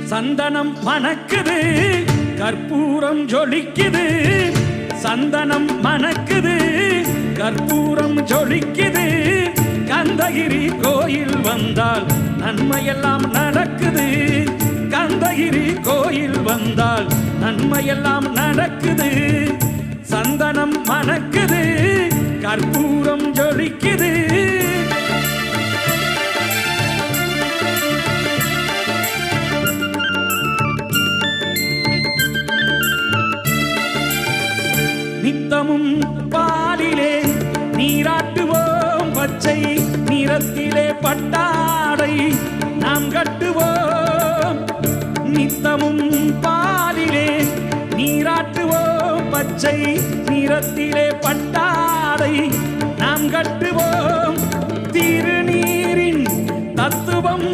சந்தனம் மணக்குது கற்பூரம் ஜொலிக்குது சந்தனம் மணக்குது கற்பூரம் ஜொலிக்குது கந்தகிரி கோயில் வந்தால் நன்மையெல்லாம் நடக்குது கந்தகிரி கோயில் வந்தால் நன்மையெல்லாம் நடக்குது சந்தனம் மணக்குது கற்பூரம் ஜொலிக்குது நித்தமும் பாலிலே நீராட்டுவோம் பச்சை நிறத்திலே பட்டாடை நாம் கட்டுவோம் நித்தமும் பாலிலே நீராட்டுவோம் பச்சை நிறத்திலே பட்டாடை நாம் கட்டுவோம் திருநீரின் தத்துவம்